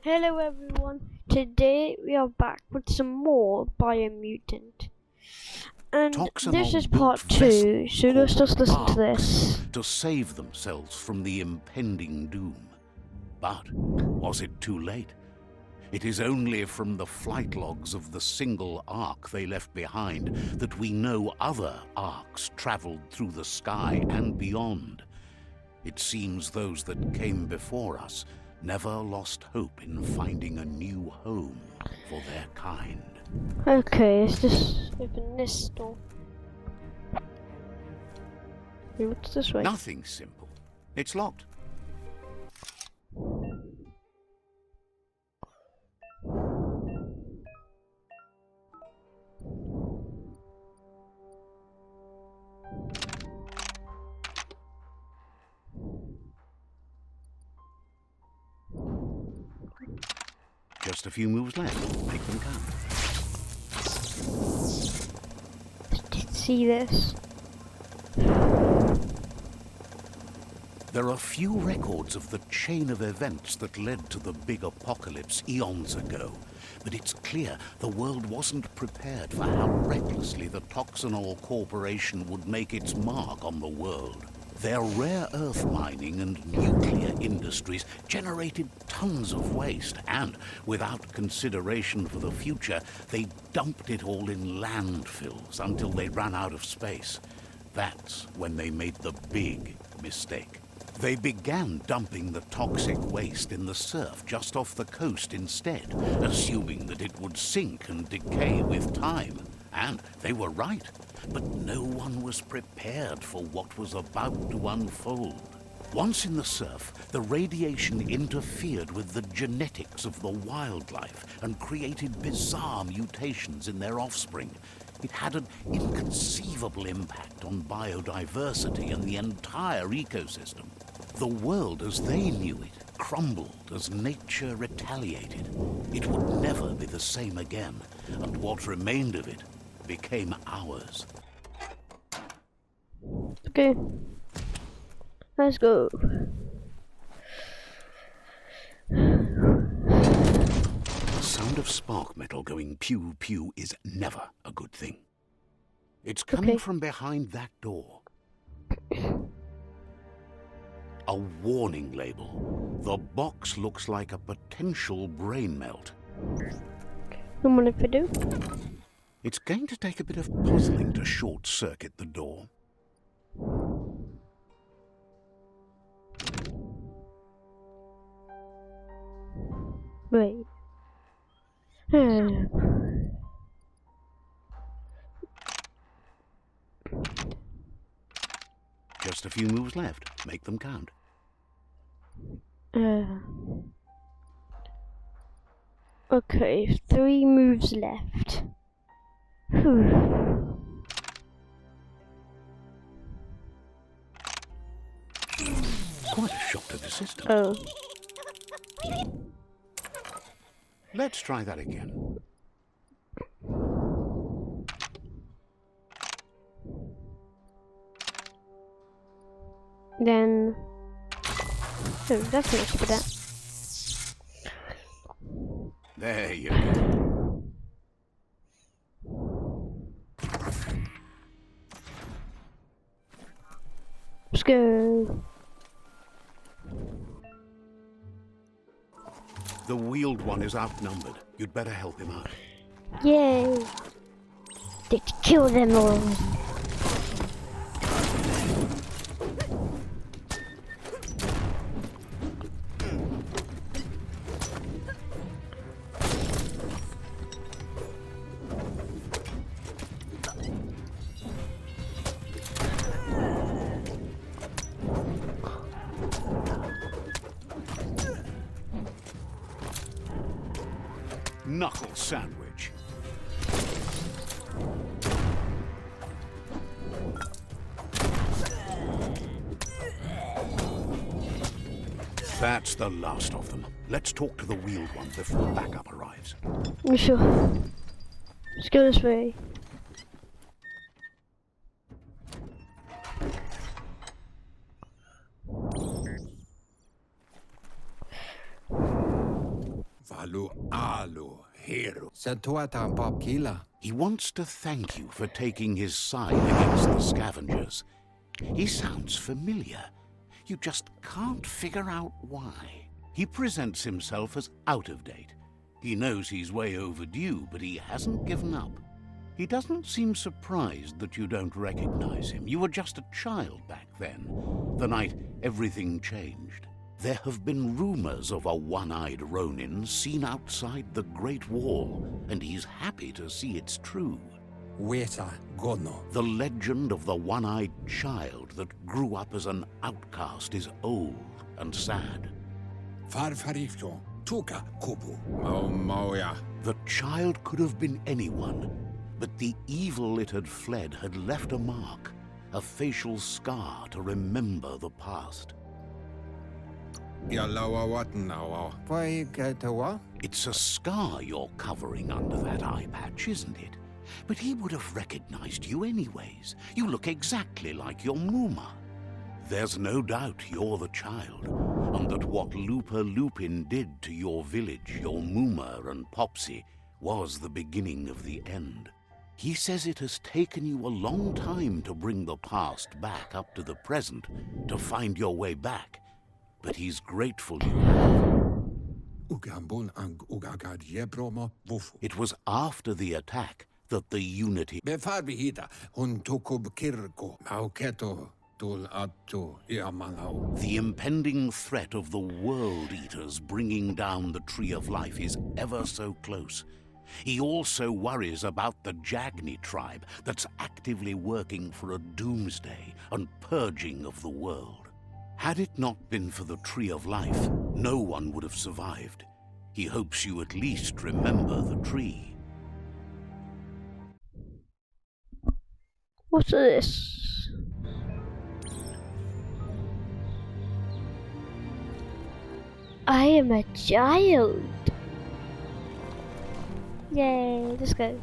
Hello everyone, today we are back with some more Biomutant. And this is part 2, so let's just listen to this. To save themselves from the impending doom. But was it too late? It is only from the flight logs of the single ark they left behind that we know other arks traveled through the sky and beyond. It seems those that came before us never lost hope in finding a new home for their kind. Okay, let's just open this door. What's this way? Nothing simple. It's locked. Just a few moves left. Make them count. See this? There are few records of the chain of events that led to the big apocalypse eons ago, but it's clear the world wasn't prepared for how recklessly the Toxanol Corporation would make its mark on the world. Their rare earth mining and nuclear industries generated tons of waste, and without consideration for the future, they dumped it all in landfills until they ran out of space. That's when they made the big mistake. They began dumping the toxic waste in the surf just off the coast instead, assuming that it would sink and decay with time. And they were right. But no one was prepared for what was about to unfold. Once in the surf, the radiation interfered with the genetics of the wildlife and created bizarre mutations in their offspring. It had an inconceivable impact on biodiversity and the entire ecosystem. The world as they knew it crumbled as nature retaliated. It would never be the same again, and what remained of it became ours. Okay. Let's go. The sound of spark metal going pew pew is never a good thing. It's coming from behind that door. A warning label. The box looks like a potential brain melt. And what if I do? It's going to take a bit of puzzling to short-circuit the door. Wait. Just a few moves left. Make them count. Okay, 3 moves left. Quite a shock to the system. Oh. Let's try that again. Then... Oh, that's not for that. There you go. Let's go. The wheeled one is outnumbered. You'd better help him out. Yay! Let's kill them all. Knuckle sandwich. That's the last of them. Let's talk to the wheeled one before backup arrives. Sure. Let's go this way. Valu alu hero. Setuatan pop kila. He wants to thank you for taking his side against the scavengers. He sounds familiar. You just can't figure out why. He presents himself as out of date. He knows he's way overdue, but he hasn't given up. He doesn't seem surprised that you don't recognize him. You were just a child back then, the night everything changed. There have been rumors of a one-eyed Ronin seen outside the Great Wall, and he's happy to see it's true. Weta gono. The legend of the one-eyed child that grew up as an outcast is old and sad. Farfarifto. Tuka kubu. Moya. The child could have been anyone, but the evil it had fled had left a mark, a facial scar to remember the past. Yalawa what now? Why getawa? It's a scar you're covering under that eye patch, isn't it? But he would have recognized you anyways. You look exactly like your Muma. There's no doubt you're the child, and that what Looper Lupin did to your village, your Muma and Popsy, was the beginning of the end. He says it has taken you a long time to bring the past back up to the present, to find your way back, but he's grateful you have. It was after the attack that the Unity... The impending threat of the World Eaters bringing down the Tree of Life is ever so close. He also worries about the Jagni tribe that's actively working for a doomsday and purging of the world. Had it not been for the Tree of Life, no one would have survived. He hopes you at least remember the tree. What's this? I am a child. Yay, let's go.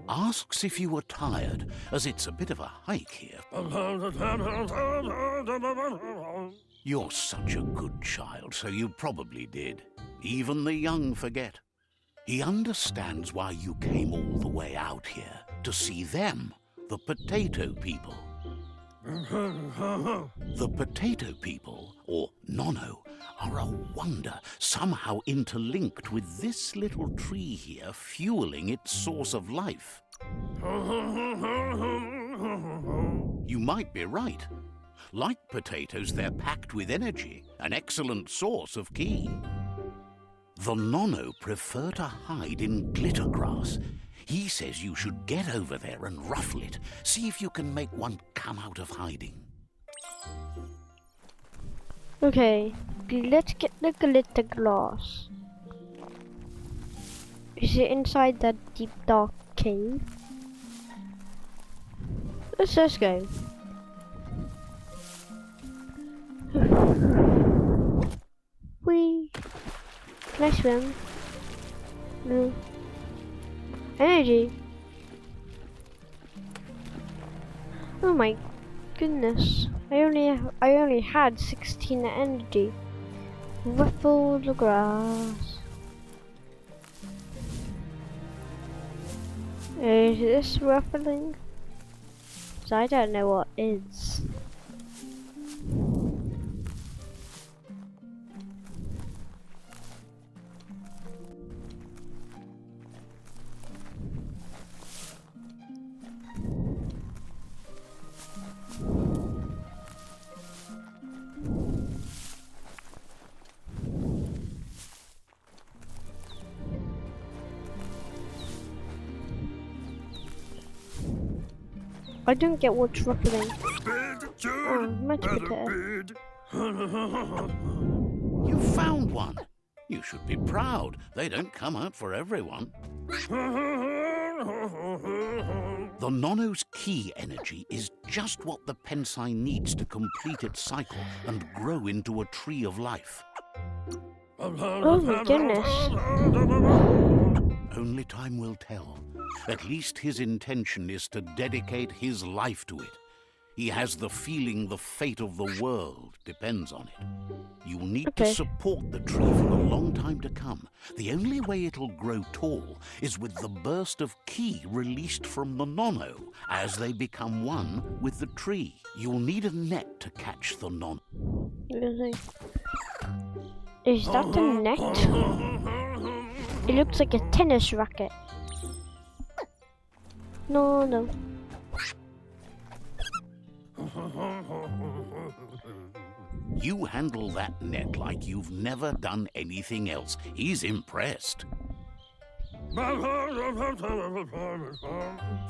Asks if you were tired, as it's a bit of a hike here. You're such a good child, so you probably did. Even the young forget. He understands why you came all the way out here, to see them, the potato people. The potato people, or Nono, are a wonder, somehow interlinked with this little tree here, fueling its source of life. You might be right. Like potatoes, they're packed with energy, an excellent source of ki. The Nono prefer to hide in glitter grass. He says you should get over there and ruffle it. See if you can make one come out of hiding. Okay, let's get the glitter glass. Is it inside that deep dark cave? Let's just go. Whee! Can I swim? No. Energy. Oh my goodness! I only had 16 energy. Ruffle the grass. Is this ruffling? 'Cause I don't know what is. I don't get what's ruffling. Oh, much better. You found one. You should be proud. They don't come out for everyone. The Nono's key energy is just what the Pensai needs to complete its cycle and grow into a tree of life. Oh my goodness. Only time will tell. At least his intention is to dedicate his life to it. He has the feeling the fate of the world depends on it. You'll need to support the tree for a long time to come. The only way it'll grow tall is with the burst of ki released from the nono as they become one with the tree. You'll need a net to catch the nono. Is that a net? It looks like a tennis racket. No. You handle that net like you've never done anything else. He's impressed.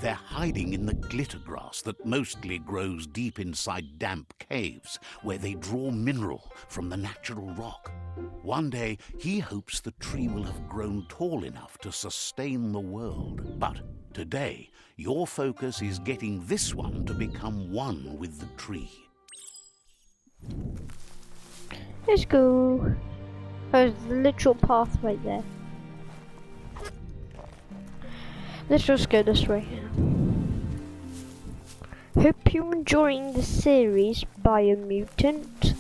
They're hiding in the glitter grass that mostly grows deep inside damp caves, where they draw mineral from the natural rock. One day, he hopes the tree will have grown tall enough to sustain the world. But today, your focus is getting this one to become one with the tree. Let's go. There's the literal path right there. Let's just go this way. Hope you're enjoying the series Biomutant.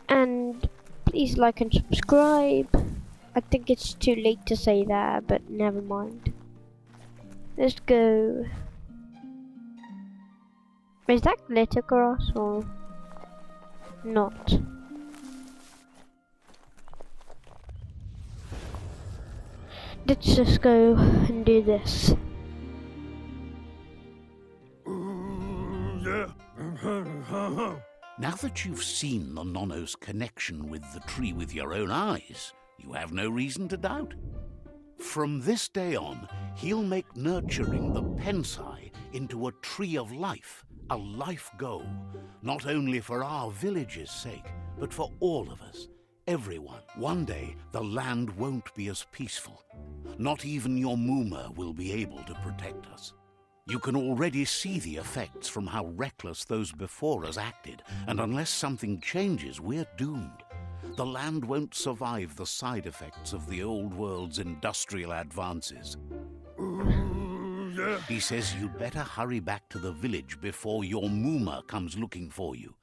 And please like and subscribe. I think it's too late to say that, but never mind. Let's go. Is that glitter grass or not? Let's just go and do this. Now that you've seen the nono's connection with the tree with your own eyes, you have no reason to doubt. From this day on, he'll make nurturing the pensai into a tree of life, a life goal, not only for our village's sake, but for all of us, everyone. One day, the land won't be as peaceful. Not even your Muma will be able to protect us. You can already see the effects from how reckless those before us acted, and unless something changes, we're doomed. The land won't survive the side effects of the old world's industrial advances. He says you'd better hurry back to the village before your Muma comes looking for you.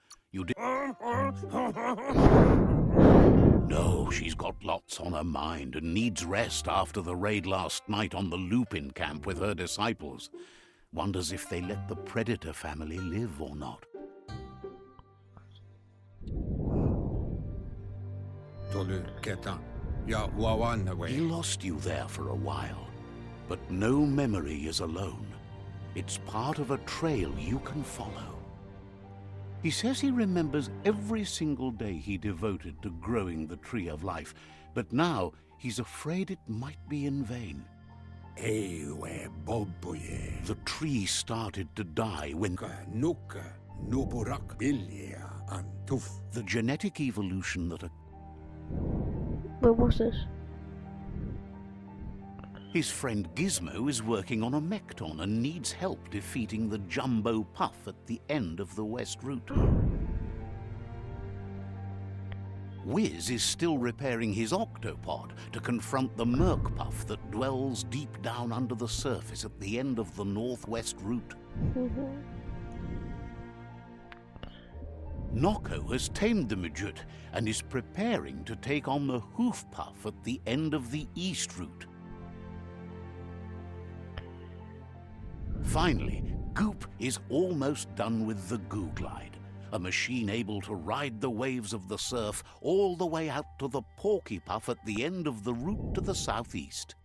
No, she's got lots on her mind and needs rest after the raid last night on the Lupin camp with her disciples. Wonders if they let the Predator family live or not. He lost you there for a while, but no memory is alone. It's part of a trail you can follow. He says he remembers every single day he devoted to growing the Tree of Life, but now he's afraid it might be in vain. The tree started to die when the genetic evolution that Where was this? His friend Gizmo is working on a Mekton and needs help defeating the Jumbo Puff at the end of the West Route. Wiz is still repairing his octopod to confront the Merc Puff that dwells deep down under the surface at the end of the Northwest Route. Noko has tamed the Midget and is preparing to take on the Hoof Puff at the end of the East Route. Finally, Goop is almost done with the Goo Glide, a machine able to ride the waves of the surf all the way out to the Porky Puff at the end of the route to the southeast.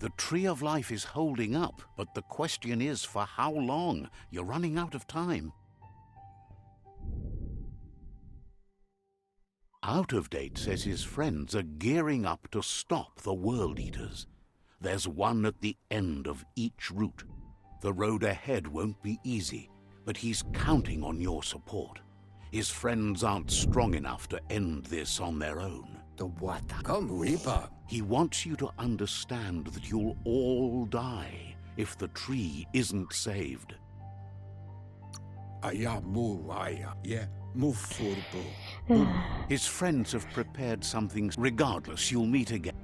The Tree of Life is holding up, but the question is for how long? You're running out of time. Out of Date says his friends are gearing up to stop the World Eaters. There's one at the end of each route. The road ahead won't be easy, but he's counting on your support. His friends aren't strong enough to end this on their own. He wants you to understand that you'll all die if the tree isn't saved. His friends have prepared something. Regardless, you'll meet again.